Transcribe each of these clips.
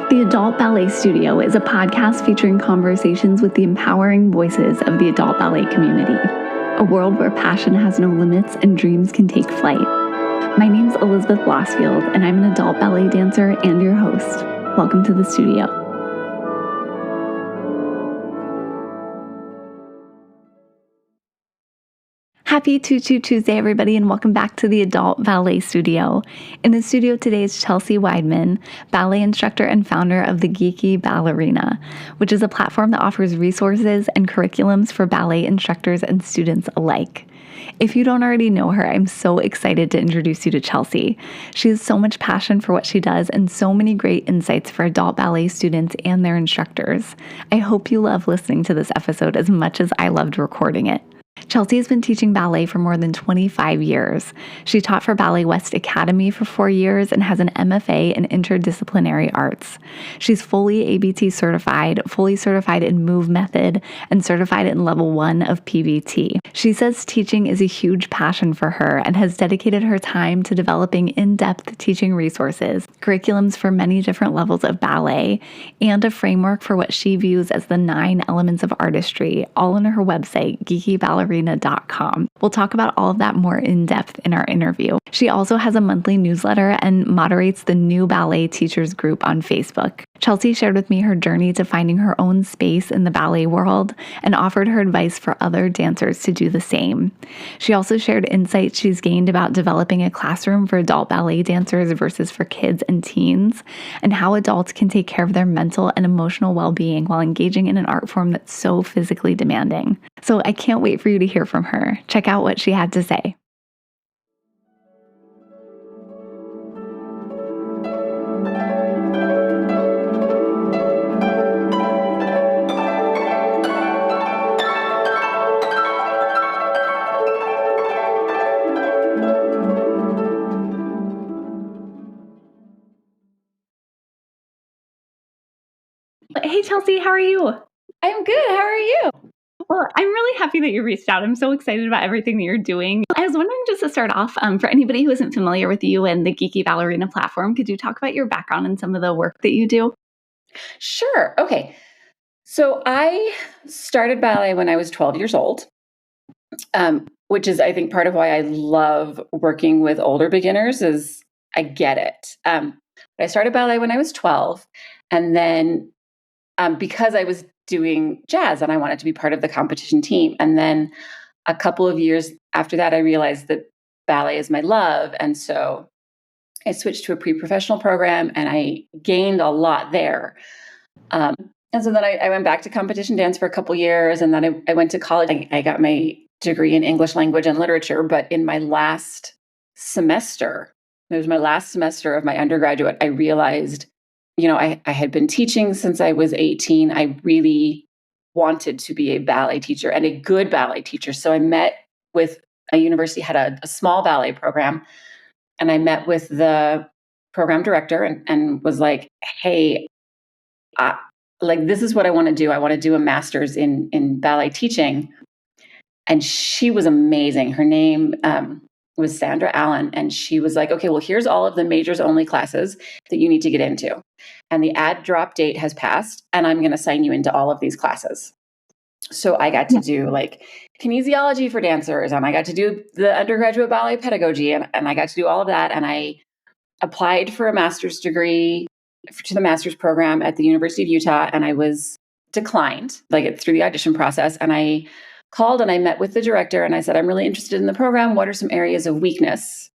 The Adult Ballet Studio is a podcast featuring conversations with the empowering voices of the adult ballet community, a world where passion has no limits and dreams can take flight. My name's Elizabeth Blossfield, and I'm an adult ballet dancer and your host. Welcome to the studio. Happy Tuesday, everybody, and welcome back to the Adult Ballet Studio. In the studio today is Chelsea Weidmann, ballet instructor and founder of the Geeky Ballerina, which is a platform that offers resources and curriculums for ballet instructors and students alike. If you don't already know her, I'm so excited to introduce you to Chelsea. She has so much passion for what she does and so many great insights for adult ballet students and their instructors. I hope you love listening to this episode as much as I loved recording it. Chelsea has been teaching ballet for more than 25 years. She taught for Ballet West Academy for 4 years and has an MFA in Interdisciplinary Arts. She's fully ABT certified, fully certified in mUvmethod, and certified in level 1 of PBT. She says teaching is a huge passion for her and has dedicated her time to developing in-depth teaching resources, curriculums for many different levels of ballet, and a framework for what she views as the 9 elements of artistry, all on her website, geekyballerina.com. We'll talk about all of that more in depth in our interview. She also has a monthly newsletter and moderates the New Ballet Teachers group on Facebook. Chelsea shared with me her journey to finding her own space in the ballet world and offered her advice for other dancers to do the same. She also shared insights she's gained about developing a classroom for adult ballet dancers versus for kids and teens, and how adults can take care of their mental and emotional well-being while engaging in an art form that's so physically demanding. So I can't wait for you to hear from her. Check out what she had to say. Hey, Chelsea, how are you? I'm good. How are you? Well, I'm really happy that you reached out. I'm so excited about everything that you're doing. I was wondering, just to start off, for anybody who isn't familiar with you and the Geeky Ballerina platform, could you talk about your background and some of the work that you do? Sure. Okay. So I started ballet when I was 12 years old, which is, I think, part of why I love working with older beginners is I get it. I started ballet when I was 12, and then because I was doing jazz and I wanted to be part of the competition team. And then a couple of years after that, I realized that ballet is my love. And so I switched to a pre-professional program and I gained a lot there. And so then I went back to competition dance for a couple years. And then I went to college. I got my degree in English language and literature. But in my last semester, it was my last semester of my undergraduate, I realized, I had been teaching since I was 18. I really wanted to be a ballet teacher and a good ballet teacher. So I met with a university, had a small ballet program. And I met with the program director and was like, hey, this is what I want to do. I want to do a master's in ballet teaching. And she was amazing. Her name was Sandra Allen. And she was like, okay, well, here's all of the majors only classes that you need to get into. And the ad drop date has passed, and I'm going to sign you into all of these classes. So I got to do kinesiology for dancers, and I got to do the undergraduate ballet pedagogy, and I got to do all of that. And I applied for a master's degree to the master's program at the University of Utah, and I was declined, through the audition process. And I called and I met with the director and I said, I'm really interested in the program. What are some areas of weakness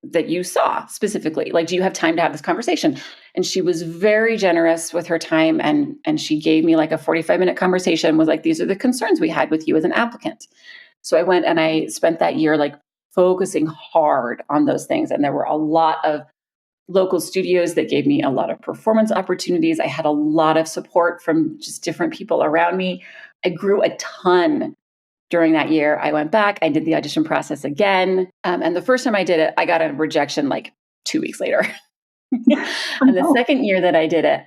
that you saw specifically? Do you have time to have this conversation? And she was very generous with her time. And she gave me a 45-minute conversation, was like, these are the concerns we had with you as an applicant. So I went and I spent that year focusing hard on those things. And there were a lot of local studios that gave me a lot of performance opportunities. I had a lot of support from just different people around me. I grew a ton during that year. I went back, I did the audition process again. And the first time I did it, I got a rejection 2 weeks later. And the second year that I did it,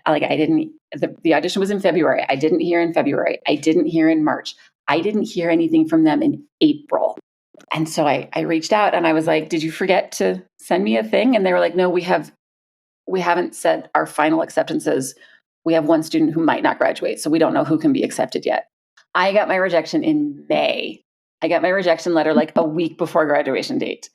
the audition was in February. I didn't hear in February. I didn't hear in March. I didn't hear anything from them in April. And so I reached out and I was like, did you forget to send me a thing? And they were like, no, we haven't said our final acceptances we have one student who might not graduate, so we don't know who can be accepted yet. I got my rejection in May. I got my rejection letter like a week before graduation date.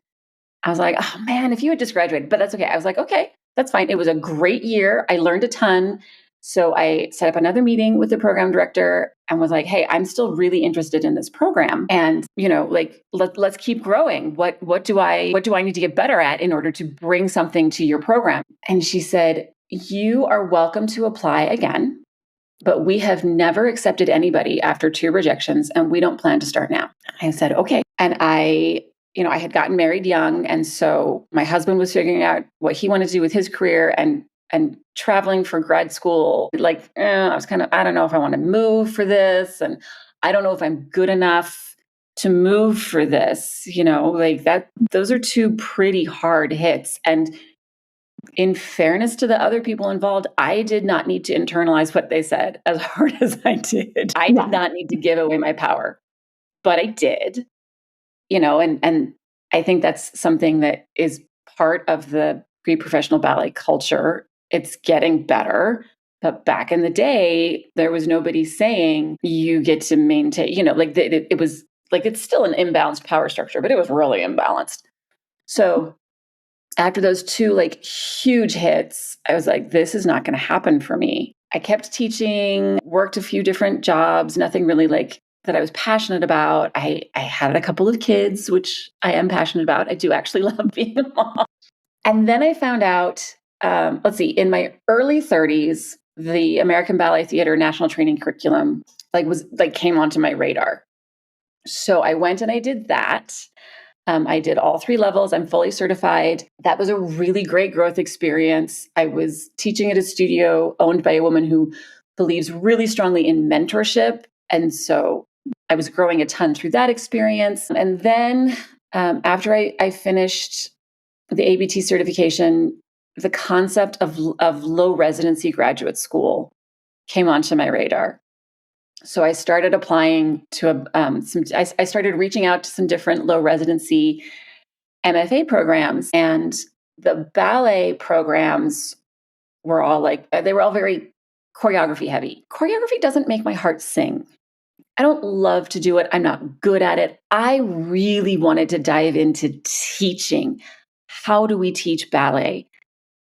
I was like, oh man, if you had just graduated, but that's okay. I was like, okay, that's fine. It was a great year. I learned a ton. So I set up another meeting with the program director and was like, hey, I'm still really interested in this program. And, like, let's keep growing. What do I need to get better at in order to bring something to your program? And she said, you are welcome to apply again, but we have never accepted anybody after 2 rejections, and we don't plan to start now. I said, okay. And I had gotten married young. And so my husband was figuring out what he wanted to do with his career and traveling for grad school. Like, I was kind of, I don't know if I want to move for this. And I don't know if I'm good enough to move for this, like that. Those are 2 pretty hard hits. And in fairness to the other people involved, I did not need to internalize what they said as hard as I did. I did not need to give away my power, but I did, and I think that's something that is part of the pre-professional ballet culture. It's getting better. But back in the day, there was nobody saying you get to maintain, it was like, it's still an imbalanced power structure, but it was really imbalanced. So after those 2 like huge hits, I was like, this is not going to happen for me. I kept teaching, worked a few different jobs, nothing really like that I was passionate about. I had a couple of kids, which I am passionate about. I do actually love being a mom. And then I found out, in my early 30s, the American Ballet Theater National Training Curriculum came onto my radar. So I went and I did that. I did all 3 levels. I'm fully certified. That was a really great growth experience. I was teaching at a studio owned by a woman who believes really strongly in mentorship. And so I was growing a ton through that experience. And then after I finished the ABT certification, the concept of low residency graduate school came onto my radar. So I started applying to I started reaching out to some different low residency MFA programs, and the ballet programs were all they were all very choreography heavy. Choreography doesn't make my heart sing. I don't love to do it. I'm not good at it. I really wanted to dive into teaching. How do we teach ballet?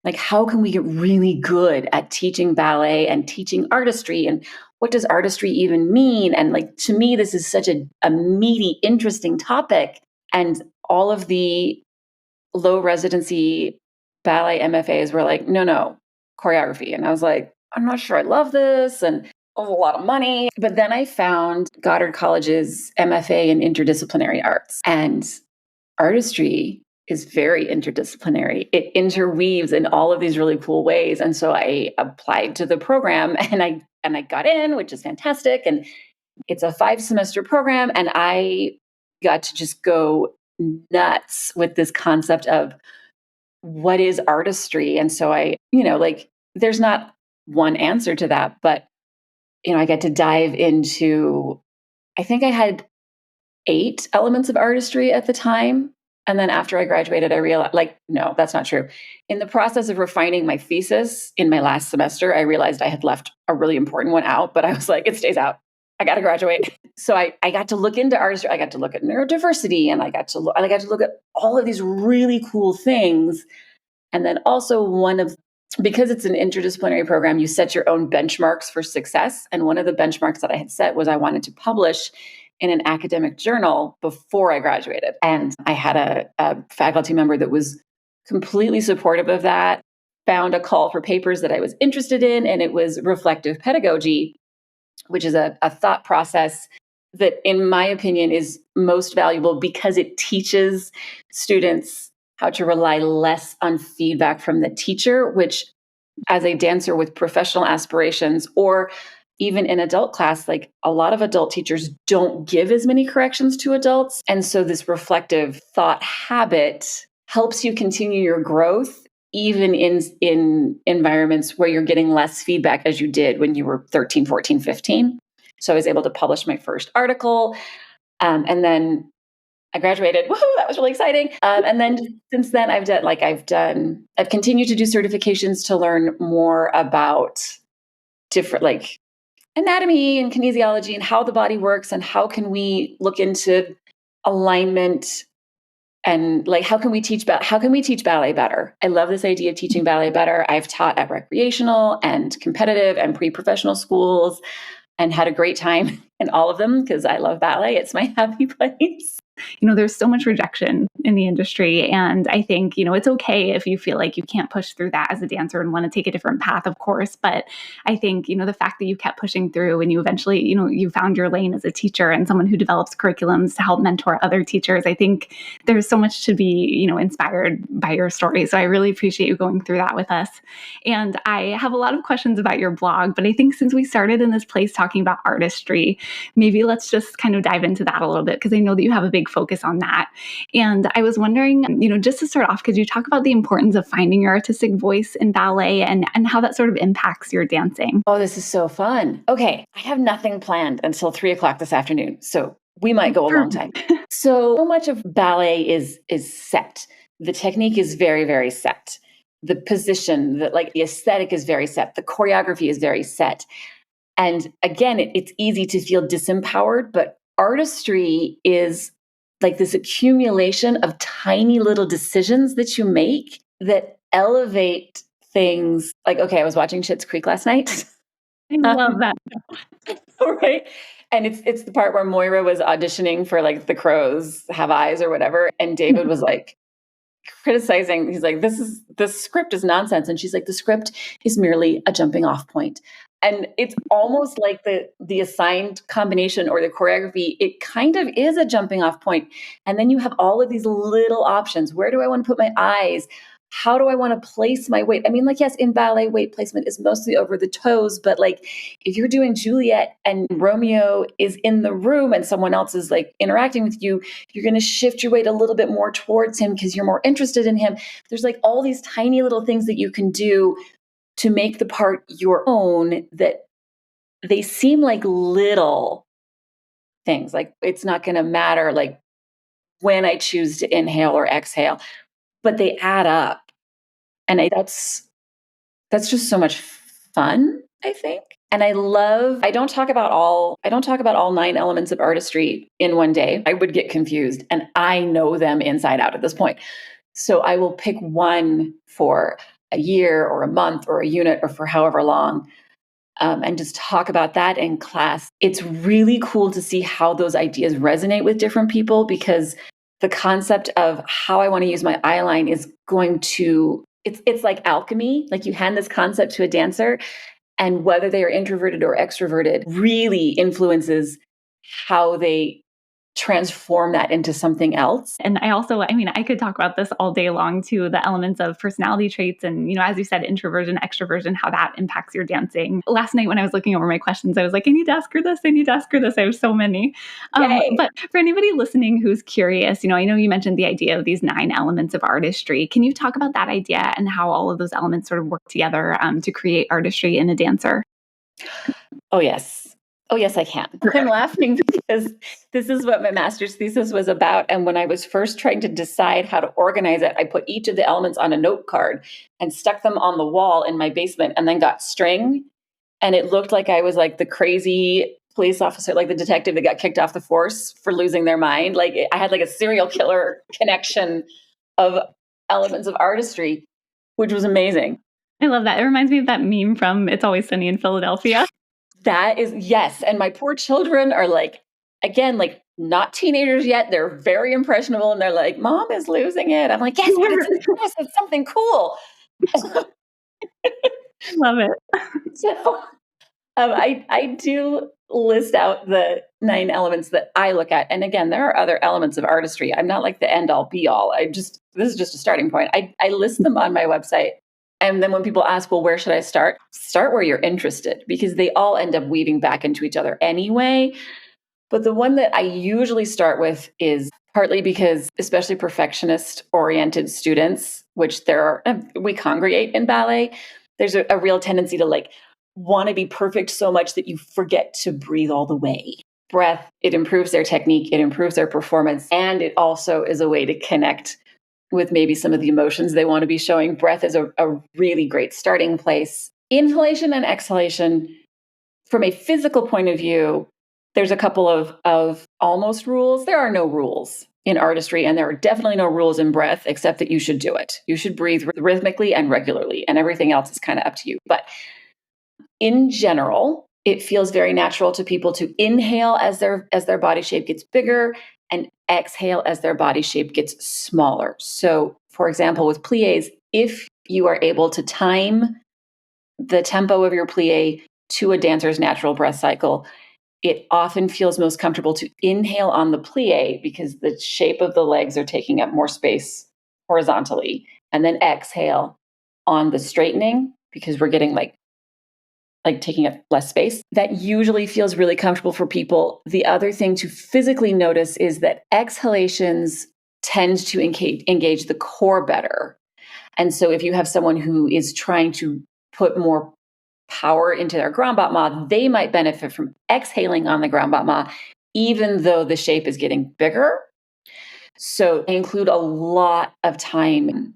Like, how can we get really good at teaching ballet and teaching artistry? And what does artistry even mean? And to me, this is such a meaty, interesting topic. And all of the low residency ballet MFAs were like, no, choreography. And I was like, I'm not sure I love this. And a lot of money. But then I found Goddard College's MFA in Interdisciplinary Arts. And artistry is very interdisciplinary. It interweaves in all of these really cool ways. And so I applied to the program and I got in, which is fantastic. And it's a 5-semester program. And I got to just go nuts with this concept of what is artistry. And so there's not one answer to that, but I get to dive into, I think I had 8 elements of artistry at the time. And then after I graduated, I realized, no, that's not true. In the process of refining my thesis in my last semester, I realized I had left a really important one out, but I was like, it stays out. I got to graduate. So I got to look into artistry. I got to look at neurodiversity, and I got to look at all of these really cool things. And then also because it's an interdisciplinary program, you set your own benchmarks for success. And one of the benchmarks that I had set was I wanted to publish in an academic journal before I graduated. And I had a faculty member that was completely supportive of that, found a call for papers that I was interested in, and it was reflective pedagogy, which is a thought process that, in my opinion, is most valuable because it teaches students how to rely less on feedback from the teacher, which, as a dancer with professional aspirations, or even in adult class, a lot of adult teachers don't give as many corrections to adults. And so this reflective thought habit helps you continue your growth, even in environments where you're getting less feedback as you did when you were 13, 14, 15. So I was able to publish my first article. And then I graduated. Woohoo, that was really exciting. And then since then, I've continued to do certifications to learn more about different, like anatomy and kinesiology and how the body works and how can we look into alignment and like how can we teach ballet better. I love this idea of teaching ballet better. I've taught at recreational and competitive and pre-professional schools and had a great time in all of them because I love ballet. It's my happy place. There's so much rejection in the industry. And I think, it's okay if you feel like you can't push through that as a dancer and want to take a different path, of course. But I think, the fact that you kept pushing through and you eventually, you found your lane as a teacher and someone who develops curriculums to help mentor other teachers. I think there's so much to be, inspired by your story. So I really appreciate you going through that with us. And I have a lot of questions about your blog, but I think since we started in this place talking about artistry, maybe let's just kind of dive into that a little bit because I know that you have a big focus on that. And I was wondering, just to start off, could you talk about the importance of finding your artistic voice in ballet and how that sort of impacts your dancing? Oh, this is so fun. Okay, I have nothing planned until 3:00 this afternoon, so we might go a long time. So much of ballet is set. The technique is very, very set. The position, the aesthetic is very set. The choreography is very set. And again, it's easy to feel disempowered, but artistry is like this accumulation of tiny little decisions that you make that elevate things. Like, okay, I was watching Schitt's Creek last night. I love that. Right. And it's the part where Moira was auditioning for like The Crows Have Eyes or whatever. And David was like criticizing, he's like, the script is nonsense. And she's like, the script is merely a jumping off point. And it's almost like the assigned combination or the choreography, it kind of is a jumping off point. And then you have all of these little options. Where do I want to put my eyes? How do I want to place my weight? I mean, like, yes, in ballet, weight placement is mostly over the toes, but like if you're doing Juliet and Romeo is in the room and someone else is like interacting with you, you're going to shift your weight a little bit more towards him because you're more interested in him. There's like all these tiny little things that you can do to make the part your own that they seem like little things. Like it's not going to matter like when I choose to inhale or exhale, but they add up. And that's just so much fun, I think. And I don't talk about all 9 elements of artistry in one day. I would get confused and I know them inside out at this point. So I will pick one for a year or a month or a unit or for however long, and just talk about that in class. It's really cool to see how those ideas resonate with different people because the concept of how I want to use my eye line is going to, it's like alchemy. Like you hand this concept to a dancer and whether they are introverted or extroverted really influences how they transform that into something else. And I could talk about this all day long too, the elements of personality traits and, as you said, introversion, extroversion, how that impacts your dancing. Last night when I was looking over my questions, I was like, I need to ask her this. I have so many. But for anybody listening who's curious, I know you mentioned the idea of these 9 elements of artistry. Can you talk about that idea and how all of those elements sort of work together to create artistry in a dancer? Oh, yes. Oh, yes, I can. I'm laughing because this is what my master's thesis was about. And when I was first trying to decide how to organize it, I put each of the elements on a note card and stuck them on the wall in my basement and then got string. And it looked like I was like the crazy police officer, like the detective that got kicked off the force for losing their mind. Like I had like a serial killer connection of elements of artistry, which was amazing. I love that. It reminds me of that meme from It's Always Sunny in Philadelphia. That is, yes. And my poor children are like, again, like not teenagers yet. They're very impressionable. And they're like, Mom is losing it. I'm like, yes, but it's something cool. Love it. So I do list out the 9 elements that I look at. And again, there are other elements of artistry. I'm not like the end all be all. This is just a starting point. I list them on my website. And then when people ask, well, where should I start? Start where you're interested because they all end up weaving back into each other anyway. But the one that I usually start with is partly because especially perfectionist-oriented students, which we congregate in ballet, there's a real tendency to like want to be perfect so much that you forget to breathe all the way. Breath, it improves their technique, it improves their performance, and it also is a way to connect with maybe some of the emotions they want to be showing. Breath is a really great starting place. Inhalation and exhalation from a physical point of view, there's a couple of almost rules. There are no rules in artistry, and there are definitely no rules in breath, except that you should do it. You should breathe rhythmically and regularly, and everything else is kind of up to you. But in general, it feels very natural to people to inhale as their body shape gets bigger and exhale as their body shape gets smaller. So, for example, with pliés, if you are able to time the tempo of your plie to a dancer's natural breath cycle, it often feels most comfortable to inhale on the plie because the shape of the legs are taking up more space horizontally, and then exhale on the straightening because we're getting like taking up less space. That usually feels really comfortable for people. The other thing to physically notice is that exhalations tend to engage the core better. And so if you have someone who is trying to put more power into their grand battement, they might benefit from exhaling on the grand battement, even though the shape is getting bigger. So I include a lot of time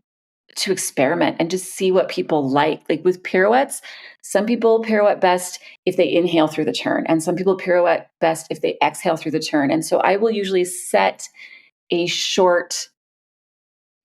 to experiment and just see what people like. Like with pirouettes, some people pirouette best if they inhale through the turn, and some people pirouette best if they exhale through the turn. And so I will usually set a short,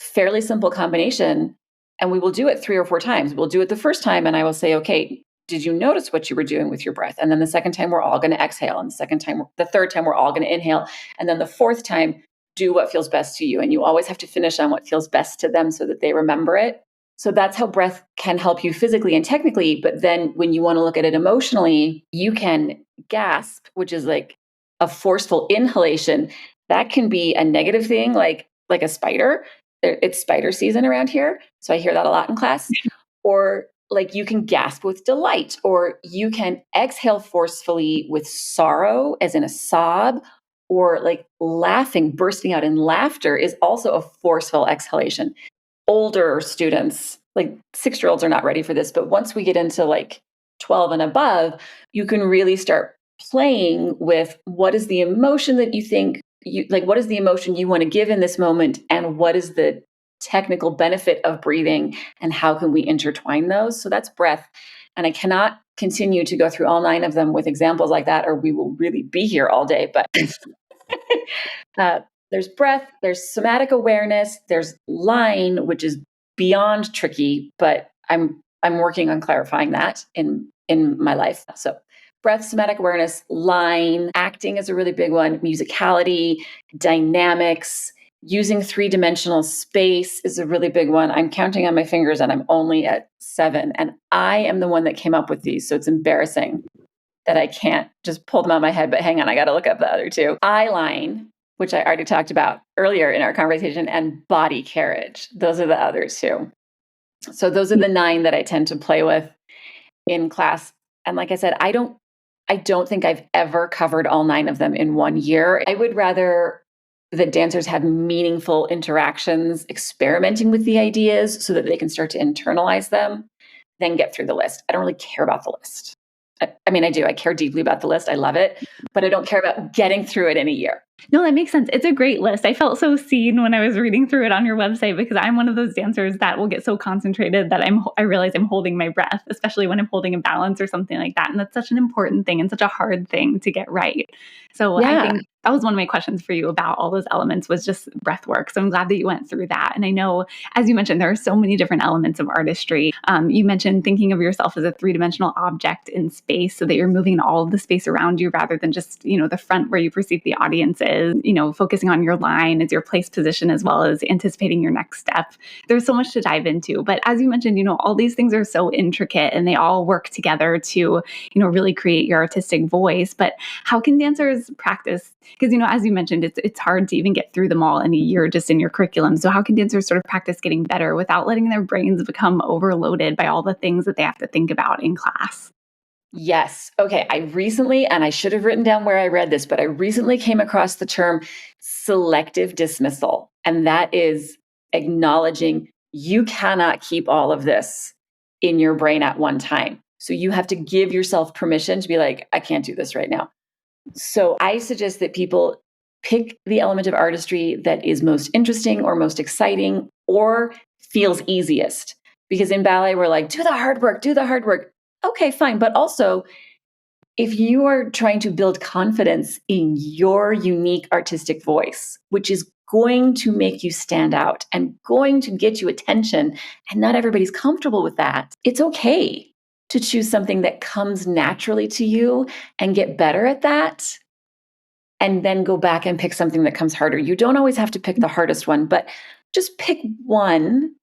fairly simple combination, and we will do it 3 or 4 times. We'll do it the first time, and I will say, okay, did you notice what you were doing with your breath? And then the second time, we're all going to exhale. And the third time, we're all going to inhale. And then the fourth time, do what feels best to you. And you always have to finish on what feels best to them so that they remember it. So that's how breath can help you physically and technically. But then when you want to look at it emotionally, you can gasp, which is like a forceful inhalation. That can be a negative thing, like a spider. It's spider season around here. So I hear that a lot in class. Or like you can gasp with delight, or you can exhale forcefully with sorrow, as in a sob, or like laughing, bursting out in laughter is also a forceful exhalation. Older students, like 6-year-olds, are not ready for this. But once we get into like 12 and above, you can really start playing with what is the emotion that you think what is the emotion you want to give in this moment, and what is the technical benefit of breathing, and how can we intertwine those? So that's breath. And I cannot continue to go through all 9 of them with examples like that, or we will really be here all day. But there's breath, there's somatic awareness, there's line, which is beyond tricky, but I'm working on clarifying that in my life. So breath, somatic awareness, line, acting is a really big one, musicality, dynamics, using 3-dimensional space is a really big one. I'm counting on my fingers and I'm only at 7. And I am the one that came up with these. So it's embarrassing that I can't just pull them out of my head. But hang on, I got to look up the other 2. Eye line, which I already talked about earlier in our conversation, and body carriage. Those are the other 2. So those are the 9 that I tend to play with in class. And like I said, I don't think I've ever covered all 9 of them in 1 year. I would rather that dancers have meaningful interactions experimenting with the ideas so that they can start to internalize them, then get through the list. I don't really care about the list. I mean, I do. I care deeply about the list. I love it, but I don't care about getting through it in a year. No, that makes sense. It's a great list. I felt so seen when I was reading through it on your website, because I'm one of those dancers that will get so concentrated that I realize I'm holding my breath, especially when I'm holding a balance or something like that. And that's such an important thing and such a hard thing to get right. So yeah. I think that was one of my questions for you about all those elements, was just breath work. So I'm glad that you went through that. And I know, as you mentioned, there are so many different elements of artistry. You mentioned thinking of yourself as a 3-dimensional object in space, so that you're moving all of the space around you rather than just, the front where you perceive the audience is, focusing on your line as your place position, as well as anticipating your next step. There's so much to dive into. But as you mentioned, all these things are so intricate and they all work together to, really create your artistic voice. But how can dancers practice? Because, as you mentioned, it's hard to even get through them all in a year just in your curriculum. So how can dancers sort of practice getting better without letting their brains become overloaded by all the things that they have to think about in class? Yes. Okay. I recently, and I should have written down where I read this, but I recently came across the term selective dismissal. And that is acknowledging you cannot keep all of this in your brain at one time. So you have to give yourself permission to be like, I can't do this right now. So I suggest that people pick the element of artistry that is most interesting or most exciting or feels easiest. Because in ballet, we're like, do the hard work. Okay, fine. But also, if you are trying to build confidence in your unique artistic voice, which is going to make you stand out and going to get you attention, and not everybody's comfortable with that, it's okay to choose something that comes naturally to you and get better at that, and then go back and pick something that comes harder. You don't always have to pick the hardest one, but just pick one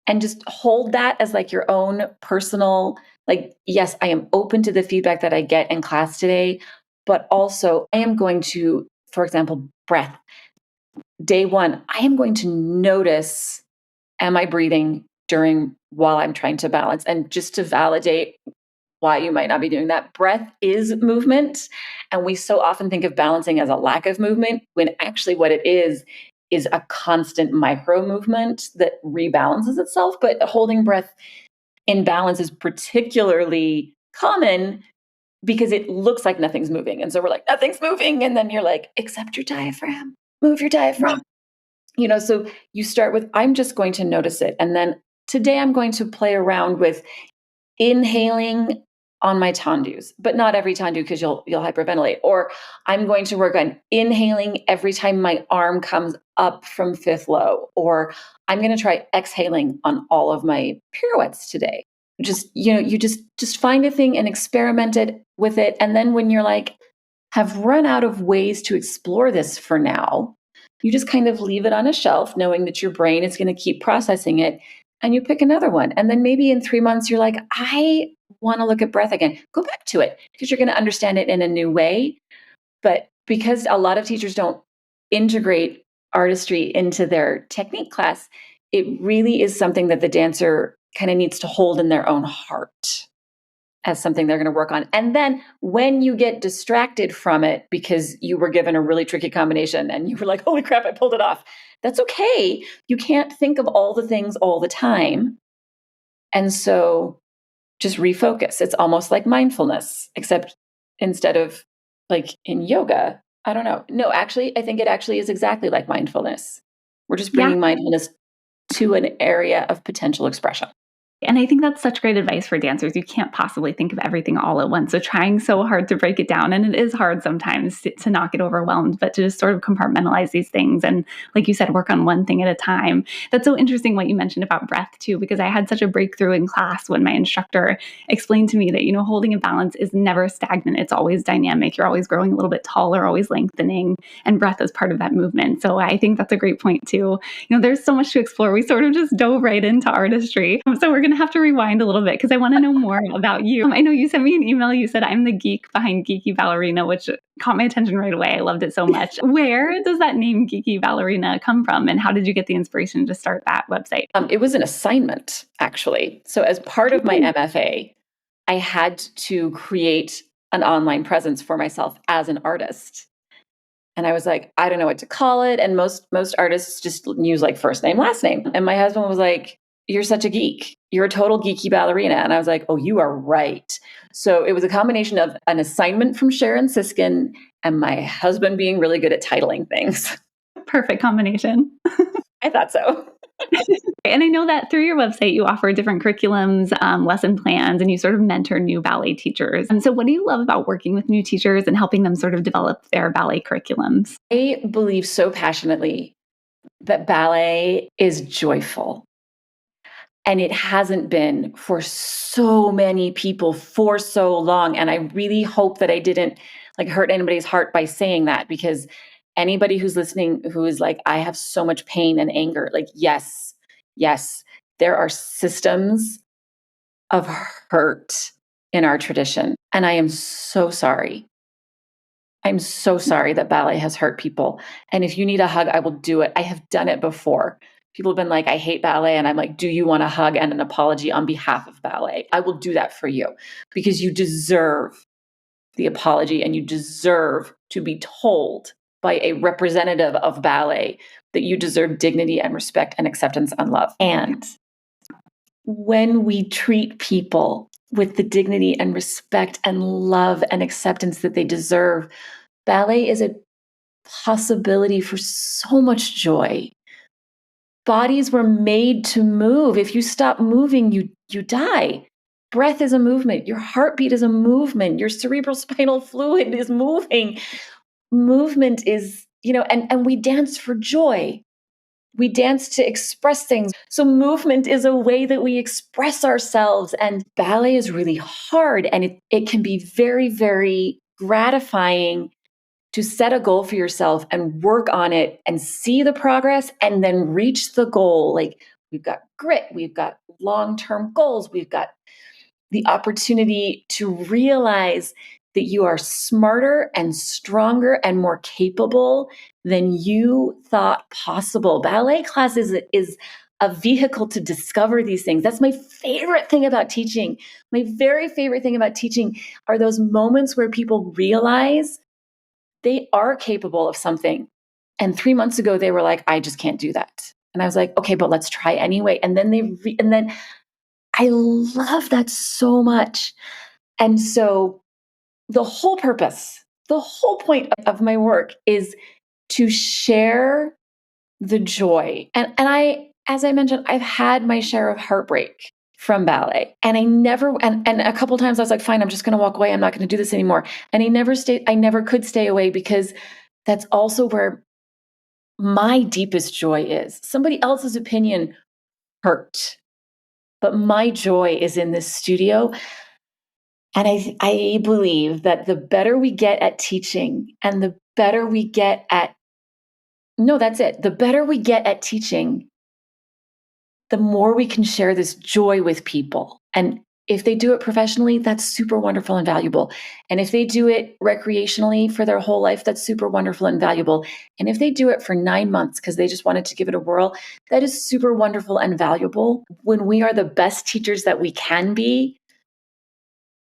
and just hold that as like your own personal, like, yes, I am open to the feedback that I get in class today, but also I am going to, for example, breath. Day one, I am going to notice, am I breathing while I'm trying to balance? And just to validate why you might not be doing that, breath is movement. And we so often think of balancing as a lack of movement, when actually what it is a constant micro movement that rebalances itself. But holding breath in balance is particularly common because it looks like nothing's moving. And so we're like, nothing's moving. And then you're like, accept your diaphragm, move your diaphragm. So you start with, I'm just going to notice it. And then today I'm going to play around with inhaling on my tendus, but not every tendu because you'll hyperventilate. Or I'm going to work on inhaling every time my arm comes up from fifth low. Or I'm going to try exhaling on all of my pirouettes today. You just find a thing and experiment it with it. And then when you're like, have run out of ways to explore this for now, you just kind of leave it on a shelf, knowing that your brain is going to keep processing it, and you pick another one. And then maybe in 3 months, you're like, I want to look at breath again. Go back to it because you're going to understand it in a new way. But because a lot of teachers don't integrate artistry into their technique class, it really is something that the dancer kind of needs to hold in their own heart as something they're going to work on. And then when you get distracted from it because you were given a really tricky combination and you were like, holy crap, I pulled it off. That's okay. You can't think of all the things all the time. And so just refocus. It's almost like mindfulness, except instead of like in yoga, I don't know. No, actually, I think it actually is exactly like mindfulness. We're just bringing mindfulness to an area of potential expression. And I think that's such great advice for dancers. You can't possibly think of everything all at once. So trying so hard to break it down, and it is hard sometimes to not get overwhelmed, but to just sort of compartmentalize these things. And like you said, work on one thing at a time. That's so interesting what you mentioned about breath too, because I had such a breakthrough in class when my instructor explained to me that, holding a balance is never stagnant. It's always dynamic. You're always growing a little bit taller, always lengthening, and breath is part of that movement. So I think that's a great point too. There's so much to explore. We sort of just dove right into artistry. So we're going to have to rewind a little bit because I want to know more about you. I know you sent me an email. You said I'm the geek behind Geeky Ballerina, which caught my attention right away. I loved it so much. Where does that name Geeky Ballerina come from? And how did you get the inspiration to start that website? It was an assignment, actually. So as part of my MFA, I had to create an online presence for myself as an artist. And I was like, I don't know what to call it. And most artists just use like first name, last name. And my husband was like, you're such a geek. You're a total geeky ballerina. And I was like, oh, you are right. So it was a combination of an assignment from Sharon Siskin and my husband being really good at titling things. Perfect combination. I thought so. And I know that through your website, you offer different curriculums, lesson plans, and you sort of mentor new ballet teachers. And so what do you love about working with new teachers and helping them sort of develop their ballet curriculums? I believe so passionately that ballet is joyful. And it hasn't been for so many people for so long. And I really hope that I didn't hurt anybody's heart by saying that, because anybody who's listening who is like, I have so much pain and anger, yes, there are systems of hurt in our tradition. And I am so sorry. I'm so sorry that ballet has hurt people. And if you need a hug, I will do it. I have done it before. People have been like, I hate ballet. And I'm like, do you want a hug and an apology on behalf of ballet? I will do that for you because you deserve the apology and you deserve to be told by a representative of ballet that you deserve dignity and respect and acceptance and love. And when we treat people with the dignity and respect and love and acceptance that they deserve, ballet is a possibility for so much joy. Bodies were made to move. If you stop moving, you die. breath is a movement. Your heartbeat is a movement. Your cerebral spinal fluid is moving. Movement is, and we dance for joy. We dance to express things. So movement is a way that we express ourselves. And ballet is really hard. And it can be very, very gratifying to set a goal for yourself and work on it and see the progress and then reach the goal. Like, we've got grit, we've got long-term goals, we've got the opportunity to realize that you are smarter and stronger and more capable than you thought possible. Ballet class is a vehicle to discover these things. That's my favorite thing about teaching. My very favorite thing about teaching are those moments where people realize they are capable of something. And 3 months ago, they were like, I just can't do that. And I was like, okay, but let's try anyway. And then I love that so much. And so the whole purpose, the whole point of my work is to share the joy. And I, as I mentioned, I've had my share of heartbreak from ballet. And I never, and a couple of times I was like, fine, I'm just going to walk away. I'm not going to do this anymore. And I never could stay away, because that's also where my deepest joy is. Somebody else's opinion hurt, but my joy is in this studio. And I believe that the better we get at teaching and the better we get at, no, that's it. The better we get at teaching, the more we can share this joy with people. And if they do it professionally, that's super wonderful and valuable. And if they do it recreationally for their whole life, that's super wonderful and valuable. And if they do it for 9 months because they just wanted to give it a whirl, that is super wonderful and valuable. When we are the best teachers that we can be,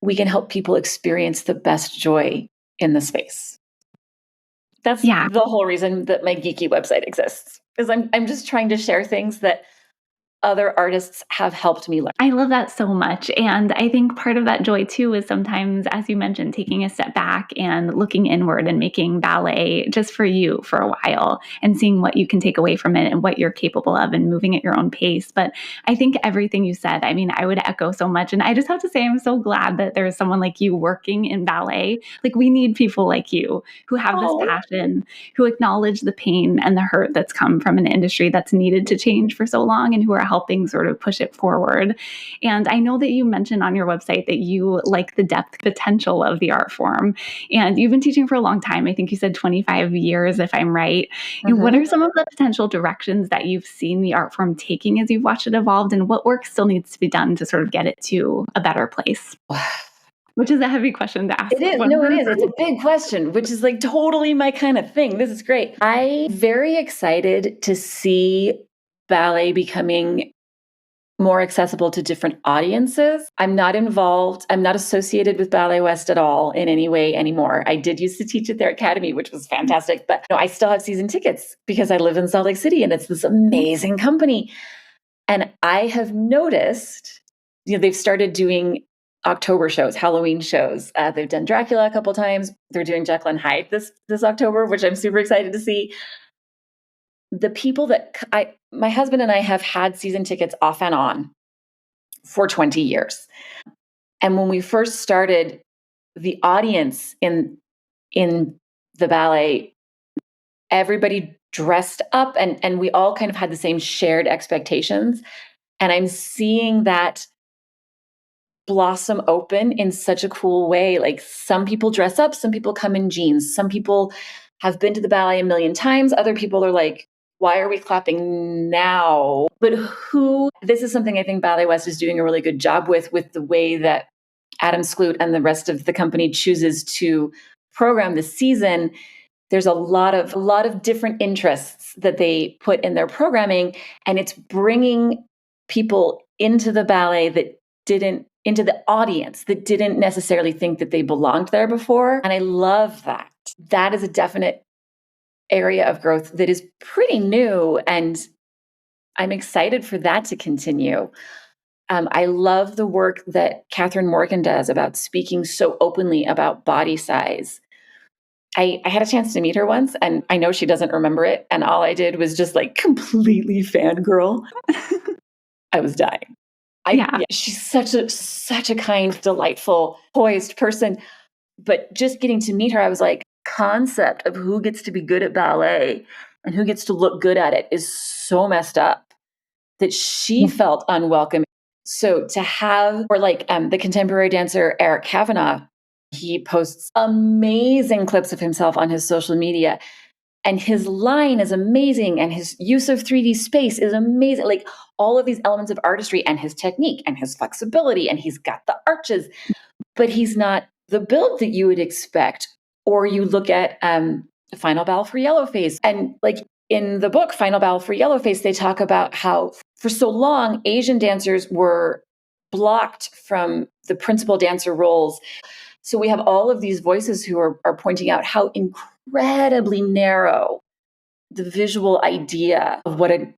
we can help people experience the best joy in the space. That's the whole reason that my Geeky website exists, is I'm just trying to share things that other artists have helped me learn. I love that so much. And I think part of that joy too is sometimes, as you mentioned, taking a step back and looking inward and making ballet just for you for a while and seeing what you can take away from it and what you're capable of and moving at your own pace. But I think everything you said, I mean, I would echo so much. And I just have to say, I'm so glad that there's someone like you working in ballet. Like, we need people like you who have this passion, who acknowledge the pain and the hurt that's come from an industry that's needed to change for so long, and who are helping sort of push it forward. And I know that you mentioned on your website that you like the depth potential of the art form, and you've been teaching for a long time. I think you said 25 years, if I'm right. Mm-hmm. And what are some of the potential directions that you've seen the art form taking as you've watched it evolve, and what work still needs to be done to sort of get it to a better place? Which is a heavy question to ask. It is. No, it is. It's a big question, which is like totally my kind of thing. This is great. I'm very excited to see ballet becoming more accessible to different audiences. I'm not involved. I'm not associated with Ballet West at all in any way anymore. I did used to teach at their academy, which was fantastic, but I still have season tickets because I live in Salt Lake City and it's this amazing company. And I have noticed, they've started doing October shows, Halloween shows. They've done Dracula a couple times. They're doing Jekyll and Hyde this October, which I'm super excited to see. The people that my husband and I have had season tickets off and on for 20 years. And when we first started, the audience in the ballet, everybody dressed up and we all kind of had the same shared expectations. And I'm seeing that blossom open in such a cool way. Like, some people dress up, some people come in jeans, some people have been to the ballet a million times. Other people are like, why are we clapping now? But this is something I think Ballet West is doing a really good job with the way that Adam Skloot and the rest of the company chooses to program the season. There's a lot of different interests that they put in their programming, and it's bringing people into the ballet into the audience that didn't necessarily think that they belonged there before. And I love that. That is a definite area of growth that is pretty new, and I'm excited for that to continue. I love the work that Catherine Morgan does about speaking so openly about body size. I had a chance to meet her once, and I know she doesn't remember it, and all I did was just like completely fangirl. I was dying. She's such a kind, delightful, poised person. But just getting to meet her, I was like, concept of who gets to be good at ballet and who gets to look good at it is so messed up that she felt unwelcome. So to have, or like the contemporary dancer Eric Kavanagh, he posts amazing clips of himself on his social media. And his line is amazing. And his use of 3D space is amazing. Like all of these elements of artistry and his technique and his flexibility. And he's got the arches, but he's not the build that you would expect. Or you look at Final Bow for Yellowface. And like in the book, Final Bow for Yellowface, they talk about how for so long, Asian dancers were blocked from the principal dancer roles. So we have all of these voices who are pointing out how incredibly narrow the visual idea of what an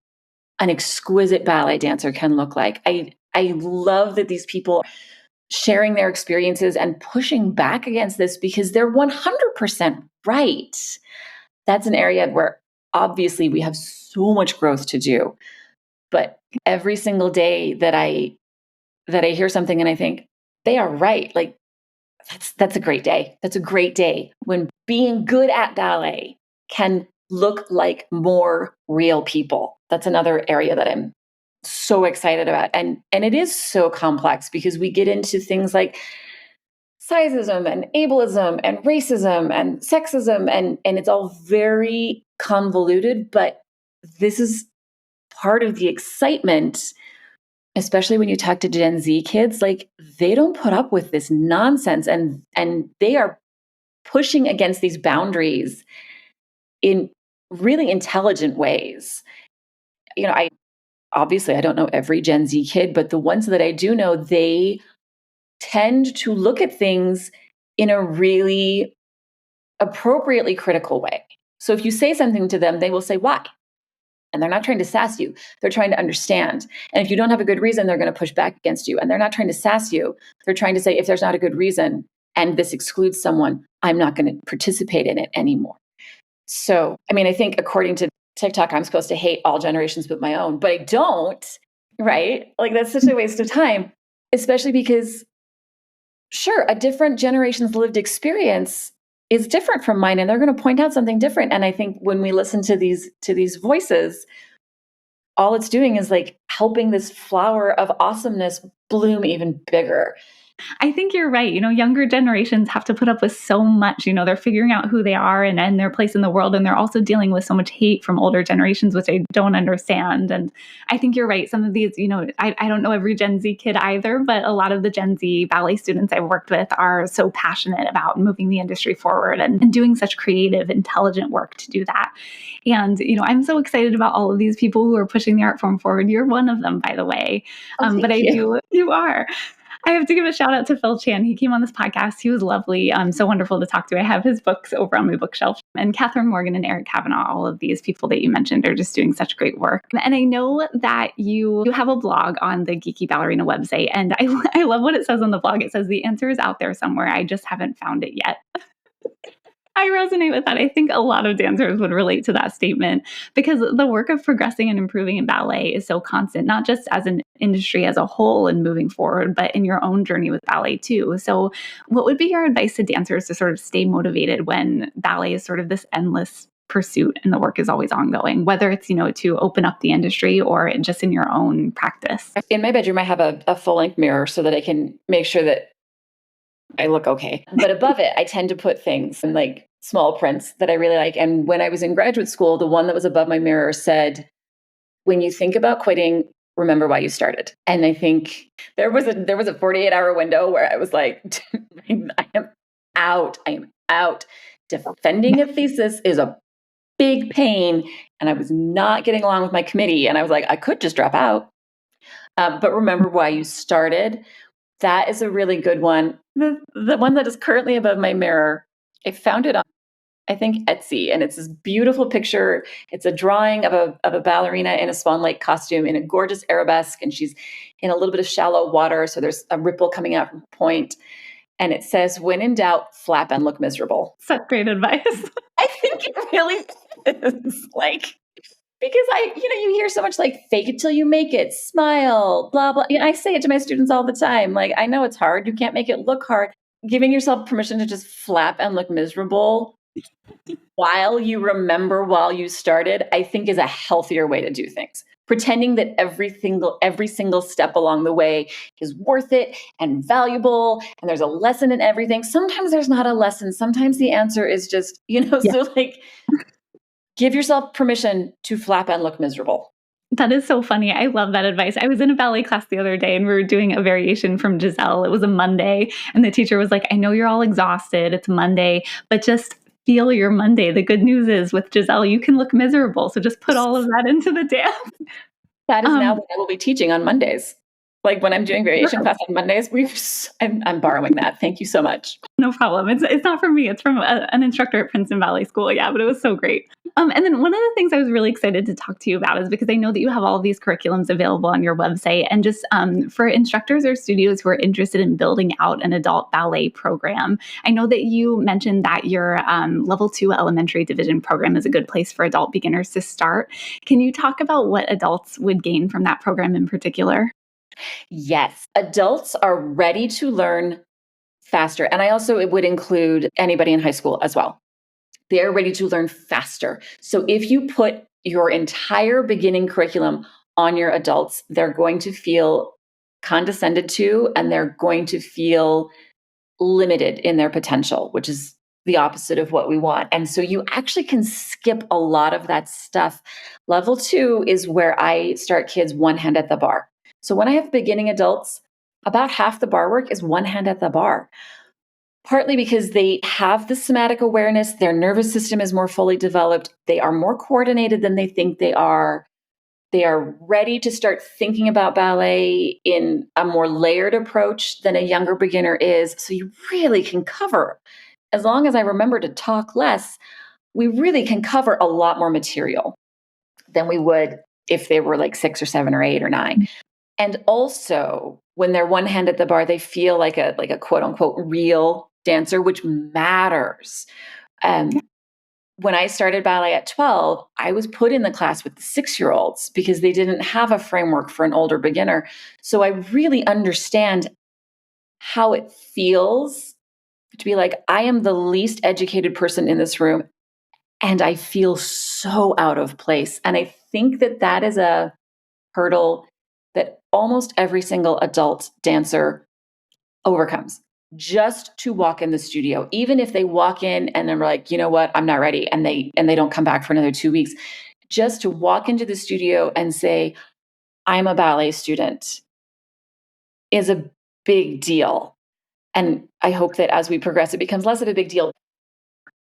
exquisite ballet dancer can look like. I love that these people sharing their experiences and pushing back against this because they're 100% right. That's an area where obviously we have so much growth to do. But every single day that I hear something and I think they are right, like that's a great day. That's a great day when being good at ballet can look like more real people. That's another area that I'm so excited about. And it is so complex because we get into things like sizeism and ableism and racism and sexism and it's all very convoluted, but this is part of the excitement, especially when you talk to Gen Z kids. Like they don't put up with this nonsense and they are pushing against these boundaries in really intelligent ways. You know, I don't know every Gen Z kid, but the ones that I do know, they tend to look at things in a really appropriately critical way. So if you say something to them, they will say, why? And they're not trying to sass you. They're trying to understand. And if you don't have a good reason, they're going to push back against you. And they're not trying to sass you. They're trying to say, if there's not a good reason and this excludes someone, I'm not going to participate in it anymore. So, I mean, I think according to TikTok, I'm supposed to hate all generations but my own, but I don't, right? Like that's such a waste of time, especially because sure, a different generation's lived experience is different from mine and they're going to point out something different. And I think when we listen to these voices, all it's doing is like helping this flower of awesomeness bloom even bigger. I think you're right. You know, younger generations have to put up with so much. You know, they're figuring out who they are and their place in the world. And they're also dealing with so much hate from older generations, which I don't understand. And I think you're right. Some of these, you know, I don't know every Gen Z kid either, but a lot of the Gen Z ballet students I've worked with are so passionate about moving the industry forward and doing such creative, intelligent work to do that. And, you know, I'm so excited about all of these people who are pushing the art form forward. You're one of them, by the way. But you are. I have to give a shout out to Phil Chan. He came on this podcast. He was lovely. So wonderful to talk to. I have his books over on my bookshelf. And Catherine Morgan and Eric Kavanagh, all of these people that you mentioned are just doing such great work. And I know that you have a blog on the Geeky Ballerina website. And I love what it says on the blog. It says, the answer is out there somewhere. I just haven't found it yet. I resonate with that. I think a lot of dancers would relate to that statement because the work of progressing and improving in ballet is so constant, not just as an industry as a whole and moving forward, but in your own journey with ballet too. So what would be your advice to dancers to sort of stay motivated when ballet is sort of this endless pursuit and the work is always ongoing, whether it's, you know, to open up the industry or just in your own practice? In my bedroom, I have a full-length mirror so that I can make sure that I look okay. But above it, I tend to put things in like small prints that I really like. And when I was in graduate school, the one that was above my mirror said, when you think about quitting, remember why you started. And I think there was a 48-hour window where I was like, I am out. I am out. Defending a thesis is a big pain. And I was not getting along with my committee. And I was like, I could just drop out. But remember why you started. That is a really good one. The one that is currently above my mirror, I found it on, I think, Etsy, and it's this beautiful picture. It's a drawing of a ballerina in a Swan Lake costume in a gorgeous arabesque, and she's in a little bit of shallow water, so there's a ripple coming out from the point. And it says, when in doubt, flap and look miserable. Such great advice. I think it really is. Like, Because you hear so much like fake it till you make it, smile, blah, blah. I say it to my students all the time. Like, I know it's hard. You can't make it look hard. Giving yourself permission to just flap and look miserable while you remember while you started, I think is a healthier way to do things. Pretending that every single step along the way is worth it and valuable, and there's a lesson in everything. Sometimes there's not a lesson. Sometimes the answer is just, so like, give yourself permission to flap and look miserable. That is so funny. I love that advice. I was in a ballet class the other day and we were doing a variation from Giselle. It was a Monday and the teacher was like, I know you're all exhausted. It's Monday, but just feel your Monday. The good news is with Giselle, you can look miserable. So just put all of that into the dance. That is now what I will be teaching on Mondays. Like when I'm doing variation class on Mondays, I'm borrowing that. Thank you so much. No problem. It's not from me. It's from an instructor at Princeton Ballet School. Yeah, but it was so great. And then one of the things I was really excited to talk to you about is because I know that you have all of these curriculums available on your website. And just for instructors or studios who are interested in building out an adult ballet program, I know that you mentioned that your level 2 elementary division program is a good place for adult beginners to start. Can you talk about what adults would gain from that program in particular? Yes, adults are ready to learn faster. And it would include anybody in high school as well. They're ready to learn faster. So if you put your entire beginning curriculum on your adults, they're going to feel condescended to, and they're going to feel limited in their potential, which is the opposite of what we want. And so you actually can skip a lot of that stuff. Level 2 is where I start kids one hand at the bar. So when I have beginning adults, about half the bar work is one hand at the bar. Partly because they have the somatic awareness, their nervous system is more fully developed, they are more coordinated than they think they are. They are ready to start thinking about ballet in a more layered approach than a younger beginner is. So you really can cover, as long as I remember to talk less, we really can cover a lot more material than we would if they were like 6 or 7 or 8 or 9. And also, when they're one hand at the bar, they feel like a quote unquote real dancer, which matters. When I started ballet at 12, I was put in the class with the 6-year-olds because they didn't have a framework for an older beginner. So I really understand how it feels to be like, I am the least educated person in this room, and I feel so out of place. And I think that is a hurdle that almost every single adult dancer overcomes, just to walk in the studio. Even if they walk in and they're like, you know what, I'm not ready, and they don't come back for another 2 weeks, just to walk into the studio and say, I'm a ballet student, is a big deal. And I hope that as we progress, it becomes less of a big deal.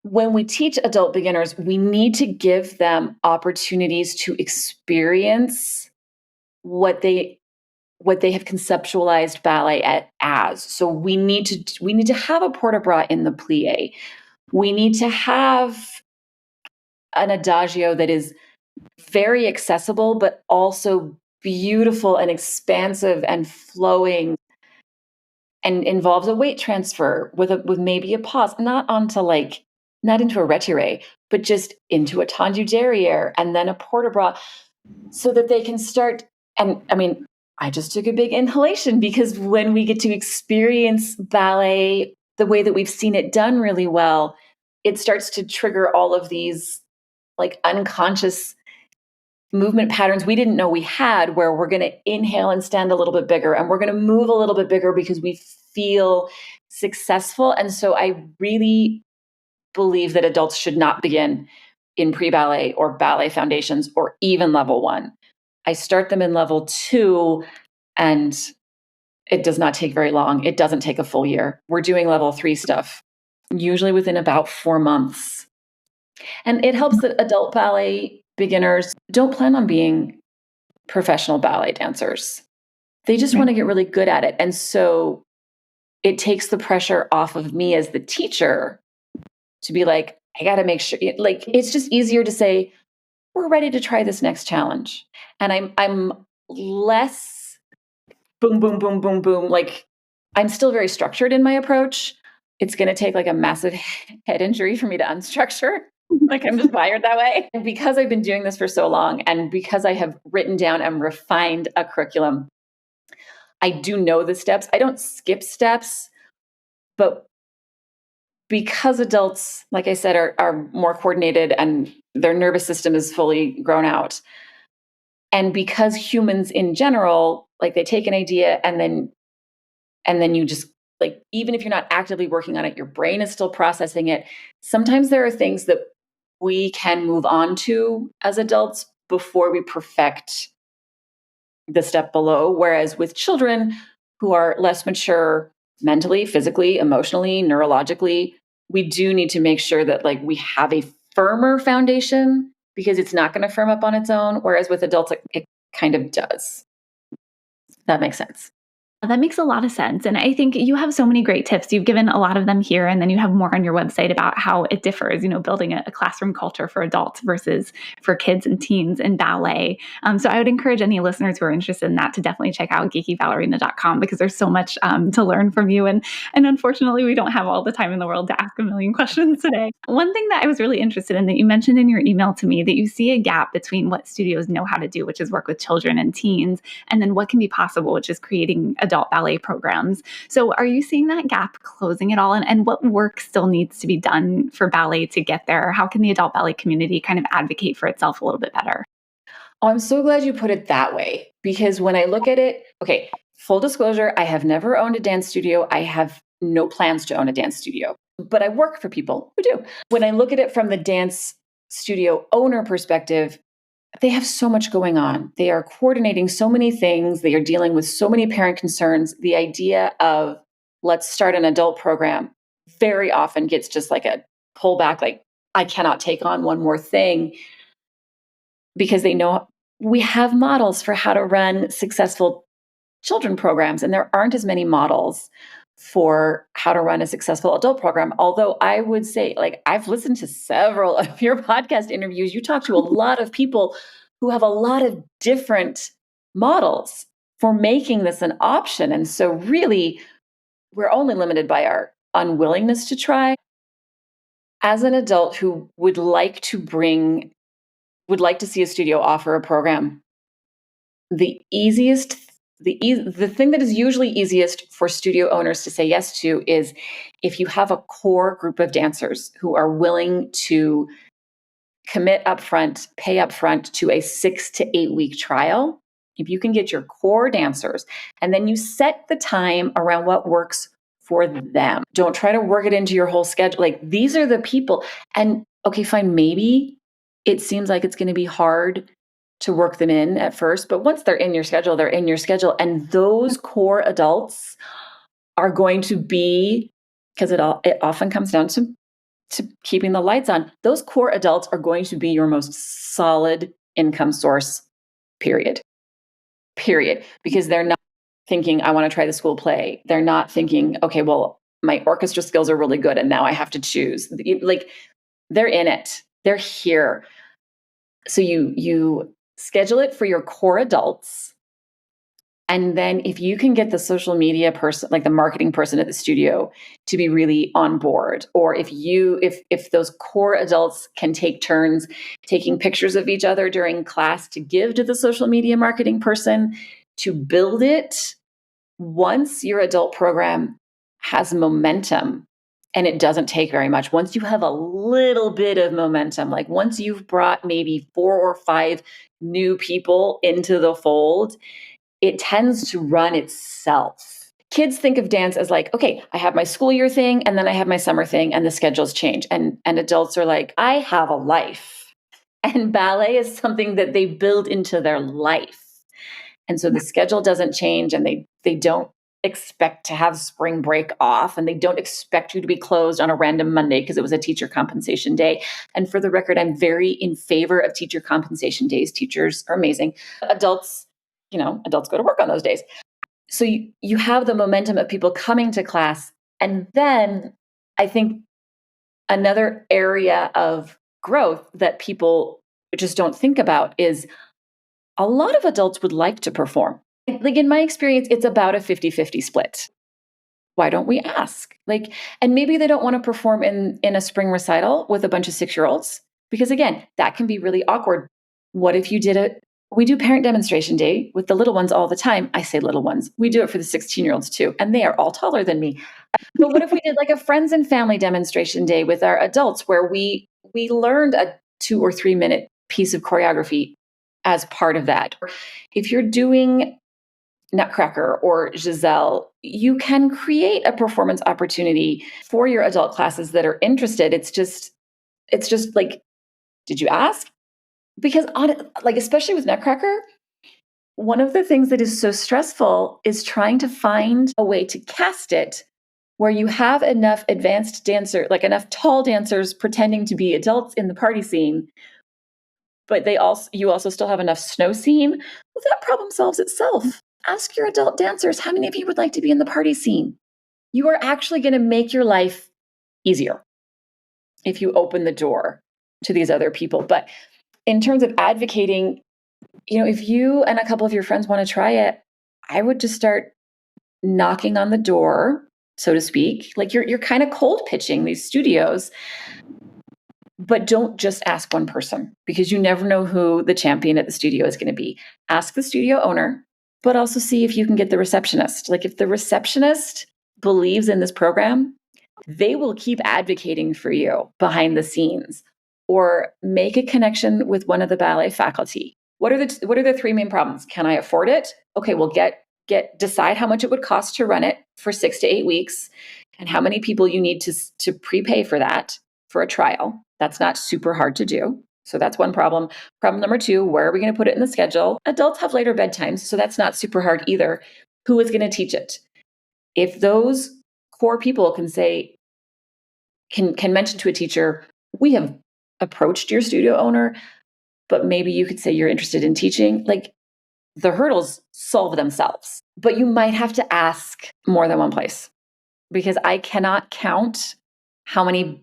When we teach adult beginners, we need to give them opportunities to experience what they have conceptualized ballet as. So we need to have a port-de-bras in the plie. We need to have an adagio that is very accessible, but also beautiful and expansive and flowing, and involves a weight transfer with maybe a pause, not into a retiré, but just into a tendu derrière and then a port-de-bras, so that they can start. And I mean, I just took a big inhalation, because when we get to experience ballet the way that we've seen it done really well, it starts to trigger all of these like unconscious movement patterns we didn't know we had, where we're going to inhale and stand a little bit bigger, and we're going to move a little bit bigger because we feel successful. And so I really believe that adults should not begin in pre-ballet or ballet foundations or even level 1. I start them in level 2, and it does not take very long. It doesn't take a full year. We're doing level 3 stuff usually within about 4 months. And it helps that adult ballet beginners don't plan on being professional ballet dancers. They just want to get really good at it. And so it takes the pressure off of me as the teacher to be like, I got to make sure, like, it's just easier to say, we're ready to try this next challenge. And I'm less boom, boom, boom, boom, boom. Like, I'm still very structured in my approach. It's going to take like a massive head injury for me to unstructure. Like I'm just wired that way. And because I've been doing this for so long and because I have written down and refined a curriculum, I do know the steps. I don't skip steps, but because adults, like I said, are more coordinated and their nervous system is fully grown out. And because humans in general, like they take an idea and then you just like, even if you're not actively working on it, your brain is still processing it. Sometimes there are things that we can move on to as adults before we perfect the step below. Whereas with children who are less mature mentally, physically, emotionally, neurologically, we do need to make sure that like we have a firmer foundation because it's not going to firm up on its own. Whereas with adults, it kind of does. That makes sense. That makes a lot of sense. And I think you have so many great tips. You've given a lot of them here, and then you have more on your website about how it differs, building a classroom culture for adults versus for kids and teens in ballet. So I would encourage any listeners who are interested in that to definitely check out geekyballerina.com because there's so much to learn from you. And unfortunately, we don't have all the time in the world to ask a million questions today. One thing that I was really interested in that you mentioned in your email to me, that you see a gap between what studios know how to do, which is work with children and teens, and then what can be possible, which is creating adult ballet programs. So are you seeing that gap closing at all? And what work still needs to be done for ballet to get there? How can the adult ballet community kind of advocate for itself a little bit better? Oh, I'm so glad you put it that way because when I look at it, okay, full disclosure, I have never owned a dance studio. I have no plans to own a dance studio, but I work for people who do. When I look at it from the dance studio owner perspective, they have so much going on. They are coordinating so many things. They are dealing with so many parent concerns. The idea of let's start an adult program very often gets just like a pullback, like I cannot take on one more thing because they know we have models for how to run successful children programs, and there aren't as many models for how to run a successful adult program. Although I would say, like, I've listened to several of your podcast interviews. You talk to a lot of people who have a lot of different models for making this an option. And so, really, we're only limited by our unwillingness to try. As an adult who would like to see a studio offer a program, the easiest the thing that is usually easiest for studio owners to say yes to is if you have a core group of dancers who are willing to commit upfront, pay upfront to a 6 to 8 week trial. If you can get your core dancers and then you set the time around what works for them. Don't try to work it into your whole schedule. Like these are the people. And okay, fine, maybe it seems like it's going to be hard to work them in at first, but once they're in your schedule, they're in your schedule. And those core adults are going to be, because it often comes down to keeping the lights on. Those core adults are going to be your most solid income source, period. Because they're not thinking, I want to try the school play. They're not thinking, okay, well, my orchestra skills are really good and now I have to choose. Like they're in it. They're here. So you schedule it for your core adults. And then if you can get the social media person, like the marketing person at the studio to be really on board, or if those core adults can take turns taking pictures of each other during class to give to the social media marketing person to build it, once your adult program has momentum, and it doesn't take very much. Once you have a little bit of momentum, like once you've brought maybe 4 or 5 new people into the fold, it tends to run itself. Kids think of dance as like, okay, I have my school year thing and then I have my summer thing and the schedules change. And adults are like, I have a life. And ballet is something that they build into their life. And so the schedule doesn't change and they don't expect to have spring break off and they don't expect you to be closed on a random Monday because it was a teacher compensation day. And for the record, I'm very in favor of teacher compensation days. Teachers are amazing. Adults go to work on those days. So you have the momentum of people coming to class. And then I think another area of growth that people just don't think about is a lot of adults would like to perform. Like in my experience, it's about a 50-50 split. why don't we ask? And maybe they don't want to perform in a spring recital with a bunch of 6-year-olds, because again, that can be really awkward. What if you did it? We do parent demonstration day with the little ones all the time. I say little ones. We do it for the 16-year-olds too, and they are all taller than me. But what if we did like a friends and family demonstration day with our adults where we learned a 2 or 3 minute piece of choreography as part of that? If you're doing Nutcracker or Giselle, you can create a performance opportunity for your adult classes that are interested. It's just like, did you ask? Because especially with Nutcracker, one of the things that is so stressful is trying to find a way to cast it where you have enough advanced dancer, like enough tall dancers pretending to be adults in the party scene, but you also still have enough snow scene. Well, that problem solves itself. Ask your adult dancers, how many of you would like to be in the party scene? You are actually going to make your life easier if you open the door to these other people. But in terms of advocating, if you and a couple of your friends want to try it, I would just start knocking on the door, so to speak. Like you're kind of cold pitching these studios, but don't just ask one person, because you never know who the champion at the studio is going to be. Ask the studio owner, but also see if you can get the receptionist. Like if the receptionist believes in this program, they will keep advocating for you behind the scenes, or make a connection with one of the ballet faculty. What are the 3 main problems? Can I afford it? Okay, well, decide how much it would cost to run it for 6 to 8 weeks, and how many people you need to prepay for that for a trial. That's not super hard to do. So that's one problem. Problem number 2, where are we going to put it in the schedule? Adults have later bedtimes, so that's not super hard either. Who is going to teach it? If those core people can mention to a teacher, we have approached your studio owner, but maybe you could say you're interested in teaching, like the hurdles solve themselves. But you might have to ask more than one place, because I cannot count how many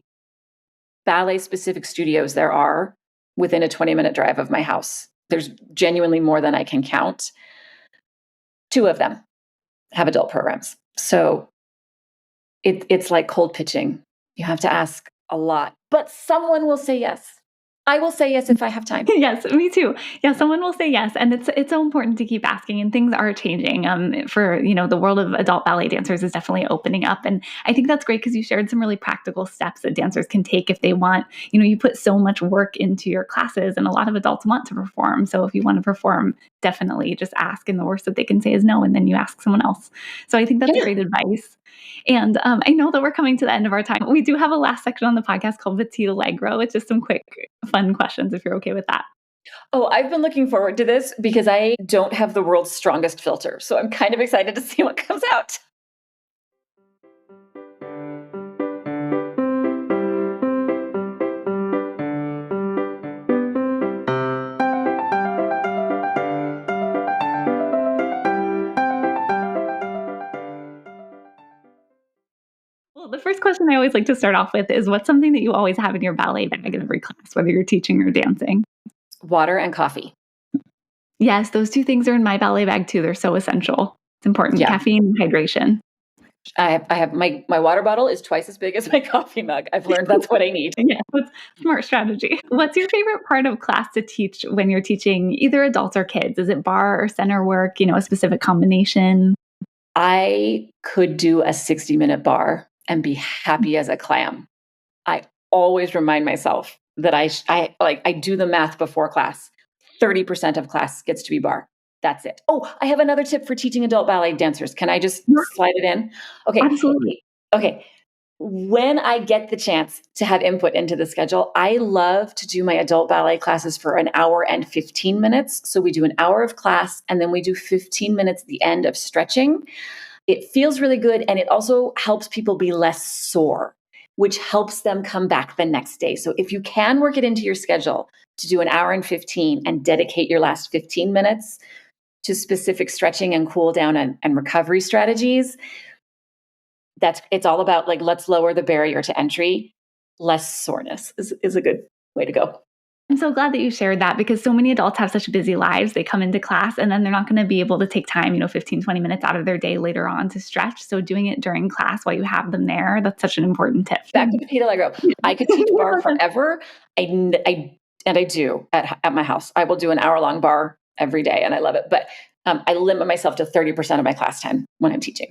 ballet specific studios there are within a 20-minute drive of my house. There's genuinely more than I can count. 2 of them have adult programs. So it's like cold pitching. You have to ask a lot, but someone will say yes. I will say yes if I have time. Yes, me too. Yeah, someone will say yes, and it's so important to keep asking. And things are changing. For the world of adult ballet dancers is definitely opening up, and I think that's great because you shared some really practical steps that dancers can take if they want. You put so much work into your classes, and a lot of adults want to perform. So if you want to perform, definitely just ask, and the worst that they can say is no, and then you ask someone else. So I think that's great advice. And I know that we're coming to the end of our time. We do have a last section on the podcast called Petit Allegro, which is some quick, fun questions, if you're okay with that. Oh, I've been looking forward to this because I don't have the world's strongest filter. So I'm kind of excited to see what comes out. Well, the first question I always like to start off with is, what's something that you always have in your ballet bag in every class, whether you're teaching or dancing? Water and coffee. Yes, those 2 things are in my ballet bag too. They're so essential. It's important. Yeah. Caffeine and hydration. I have my water bottle is twice as big as my coffee mug. I've learned that's what I need. Yeah, that's smart strategy. What's your favorite part of class to teach when you're teaching either adults or kids? Is it bar or center work, a specific combination? I could do a 60-minute bar and be happy as a clam. I always remind myself that I do the math before class. 30% of class gets to be bar. That's it. Oh, I have another tip for teaching adult ballet dancers. Can I just slide it in? Okay. Absolutely. Okay. When I get the chance to have input into the schedule, I love to do my adult ballet classes for an hour and 15 minutes. So we do an hour of class, and then we do 15 minutes at the end of stretching. It feels really good, and it also helps people be less sore, which helps them come back the next day. So if you can work it into your schedule to do an hour and 15 and dedicate your last 15 minutes to specific stretching and cool down and recovery strategies, it's all about let's lower the barrier to entry. Less soreness is a good way to go. I'm so glad that you shared that because so many adults have such busy lives. They come into class and then they're not going to be able to take time, 15, 20 minutes out of their day later on to stretch. So doing it during class while you have them there, that's such an important tip. Back to Pita Allegro. I could teach bar forever. I do at my house. I will do an hour-long bar every day, and I love it. But I limit myself to 30% of my class time when I'm teaching.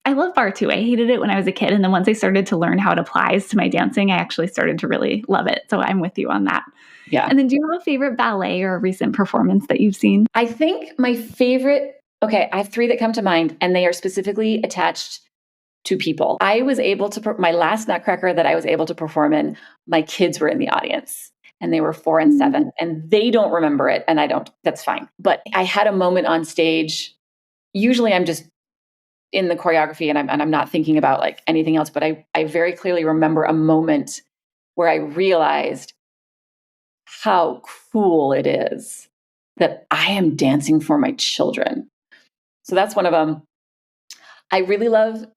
I love bar too. I hated it when I was a kid. And then once I started to learn how it applies to my dancing, I actually started to really love it. So I'm with you on that. Yeah. And then do you have a favorite ballet or a recent performance that you've seen? I think my favorite, I have 3 that come to mind, and they are specifically attached to people. I was able to, my last Nutcracker that I was able to perform in, my kids were in the audience. And they were 4 and 7, and they don't remember it, and I don't. That's fine. But I had a moment on stage. Usually I'm just in the choreography and I'm not thinking about like anything else, but I very clearly remember a moment where I realized how cool it is that I am dancing for my children. So that's one of them. I really love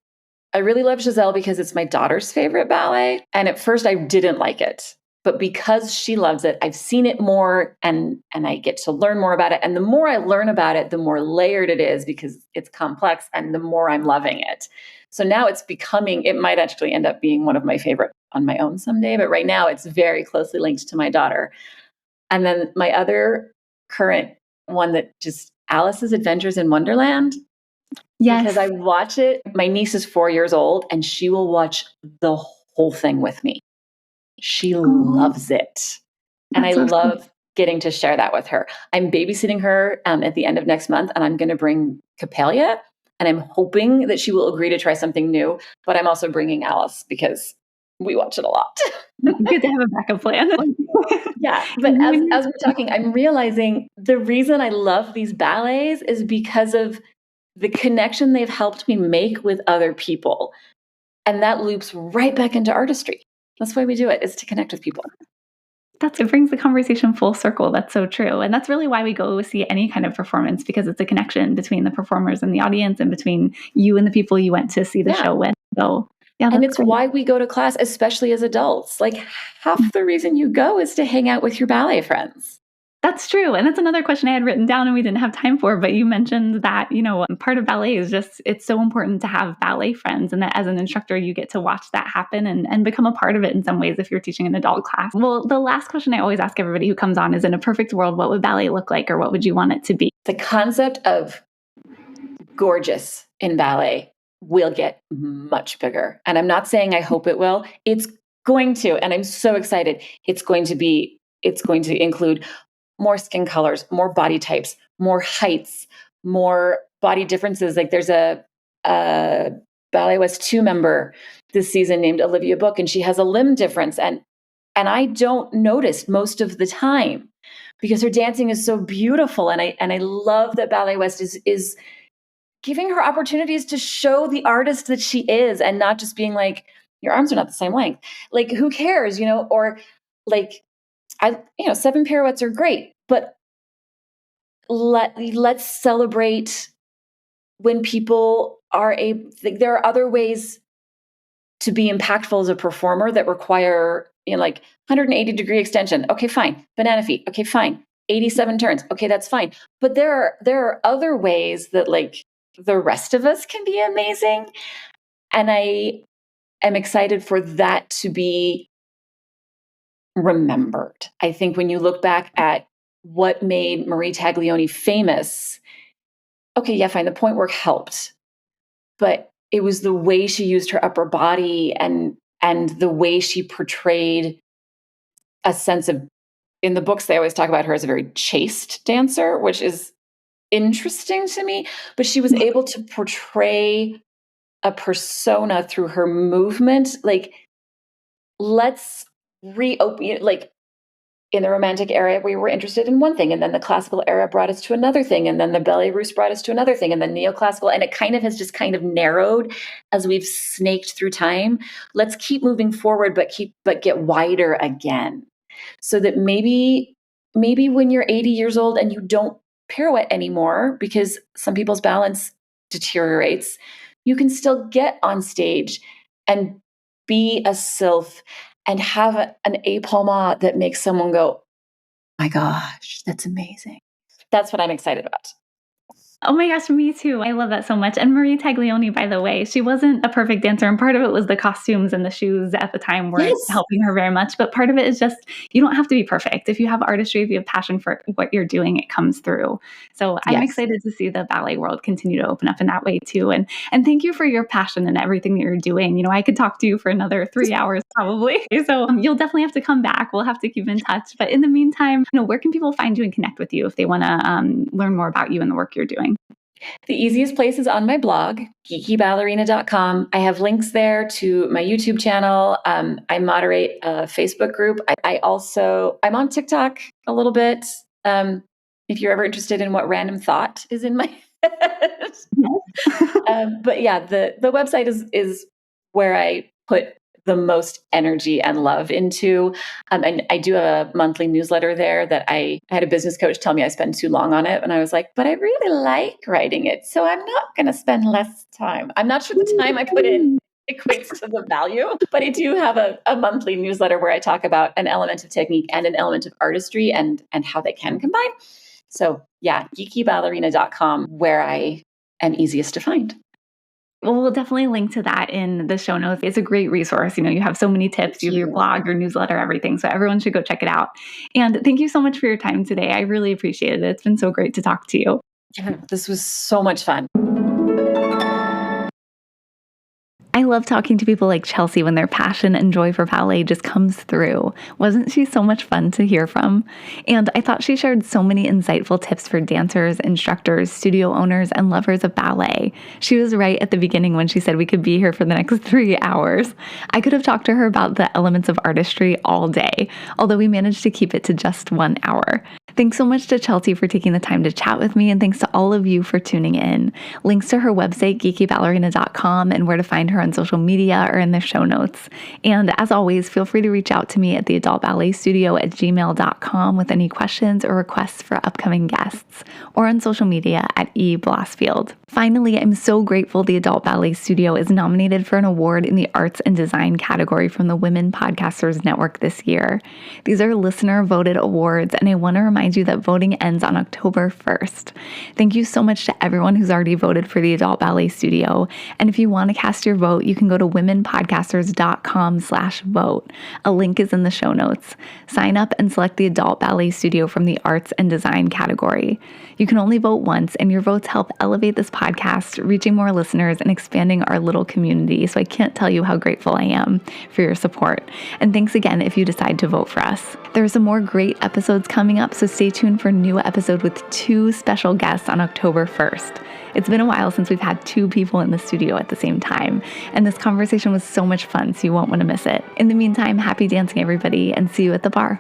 Giselle because it's my daughter's favorite ballet. And at first I didn't like it. But because she loves it, I've seen it more and I get to learn more about it. And the more I learn about it, the more layered it is because it's complex and the more I'm loving it. So now it might actually end up being one of my favorite on my own someday. But right now it's very closely linked to my daughter. And then my other current one that just Alice's Adventures in Wonderland. Yes. Because I watch it. My niece is 4 years old and she will watch the whole thing with me. She loves it. And I love getting to share that with her. I'm babysitting her at the end of next month, and I'm going to bring Capelia, and I'm hoping that she will agree to try something new. But I'm also bringing Alice because we watch it a lot. Good to have a backup plan. Yeah. But as we're talking, I'm realizing the reason I love these ballets is because of the connection they've helped me make with other people. And that loops right back into artistry. That's why we do it, is to connect with people. It brings the conversation full circle. That's so true. And that's really why we go see any kind of performance, because it's a connection between the performers and the audience and between you and the people you went to see the show with. So, yeah, and it's why we go to class, especially as adults. Like half the reason you go is to hang out with your ballet friends. That's true. And that's another question I had written down and we didn't have time for, but you mentioned that, part of ballet is just, it's so important to have ballet friends, and that as an instructor, you get to watch that happen and become a part of it in some ways if you're teaching an adult class. Well, the last question I always ask everybody who comes on is, in a perfect world, what would ballet look like, or what would you want it to be? The concept of gorgeous in ballet will get much bigger. And I'm not saying I hope it will. It's going to, and I'm so excited. It's going to include more skin colors, more body types, more heights, more body differences. Like there's a Ballet West 2 member this season named Olivia Book, and she has a limb difference. And I don't notice most of the time because her dancing is so beautiful. And I love that Ballet West is giving her opportunities to show the artist that she is, and not just being like, your arms are not the same length. Like, who cares, or like, 7 pirouettes are great, but let's celebrate when people there are other ways to be impactful as a performer that require, 180-degree extension. Okay, fine. Banana feet. Okay, fine. 87 turns. Okay, that's fine. But there are other ways that like the rest of us can be amazing. And I am excited for that to be remembered. I think when you look back at what made Marie Taglioni famous, okay, yeah, fine, the point work helped, but it was the way she used her upper body and the way she portrayed a sense of, in the books, they always talk about her as a very chaste dancer, which is interesting to me, but she was able to portray a persona through her movement. Like, let's reopen, like in the Romantic era, we were interested in one thing, and then the Classical era brought us to another thing, and then the Ballet Russe brought us to another thing, and then Neoclassical, and it kind of has just kind of narrowed as we've snaked through time. Let's keep moving forward, but get wider again, so that maybe when you're 80 years old and you don't pirouette anymore because some people's balance deteriorates, you can still get on stage and be a sylph and have an épaulement that makes someone go, My gosh, that's amazing. That's what I'm excited about. Oh my gosh, me too. I love that so much. And Marie Taglioni, by the way, she wasn't a perfect dancer. And part of it was the costumes and the shoes at the time weren't Yes. helping her very much. But part of it is just, you don't have to be perfect. If you have artistry, if you have passion for what you're doing, it comes through. So I'm Yes. excited to see the ballet world continue to open up in that way too. And thank you for your passion and everything that you're doing. You know, I could talk to you for another 3 hours probably. So you'll definitely have to come back. We'll have to keep in touch. But in the meantime, where can people find you and connect with you if they want to learn more about you and the work you're doing? The easiest place is on my blog, geekyballerina.com. I have links there to my YouTube channel. I moderate a Facebook group. I'm on TikTok a little bit. If you're ever interested in what random thought is in my head. But yeah, the website is where I put the most energy and love into. And I do a monthly newsletter there that I had a business coach tell me I spend too long on it. And I was like, but I really like writing it. So I'm not going to spend less time. I'm not sure the time I put in equates to the value, but I do have a monthly newsletter where I talk about an element of technique and an element of artistry and how they can combine. So yeah, geekyballerina.com, where I am easiest to find. Well, we'll definitely link to that in the show notes. It's a great resource. You have so many tips. You have your blog, your newsletter, everything. So everyone should go check it out. And thank you so much for your time today. I really appreciate it. It's been so great to talk to you. Yeah, this was so much fun. I love talking to people like Chelsea when their passion and joy for ballet just comes through. Wasn't she so much fun to hear from? And I thought she shared so many insightful tips for dancers, instructors, studio owners, and lovers of ballet. She was right at the beginning when she said we could be here for the next 3 hours. I could have talked to her about the elements of artistry all day, although we managed to keep it to just 1 hour. Thanks so much to Chelsea for taking the time to chat with me, and thanks to all of you for tuning in. Links to her website, geekyballerina.com, and where to find her on social media are in the show notes. And as always, feel free to reach out to me at the Adult Ballet Studio at gmail.com with any questions or requests for upcoming guests, or on social media at eBlossfield. Finally, I'm so grateful the Adult Ballet Studio is nominated for an award in the Arts and Design category from the Women Podcasters Network this year. These are listener-voted awards, and I want to remind you that voting ends on October 1st. Thank you so much to everyone who's already voted for the Adult Ballet Studio. And if you want to cast your vote, you can go to womenpodcasters.com/vote. A link is in the show notes. Sign up and select the Adult Ballet Studio from the Arts and Design category. You can only vote once, and your votes help elevate this podcast, reaching more listeners and expanding our little community. So I can't tell you how grateful I am for your support. And thanks again if you decide to vote for us. There are some more great episodes coming up, so stay tuned for a new episode with 2 special guests on October 1st. It's been a while since we've had 2 people in the studio at the same time, and this conversation was so much fun, so you won't want to miss it. In the meantime, happy dancing, everybody, and see you at the bar.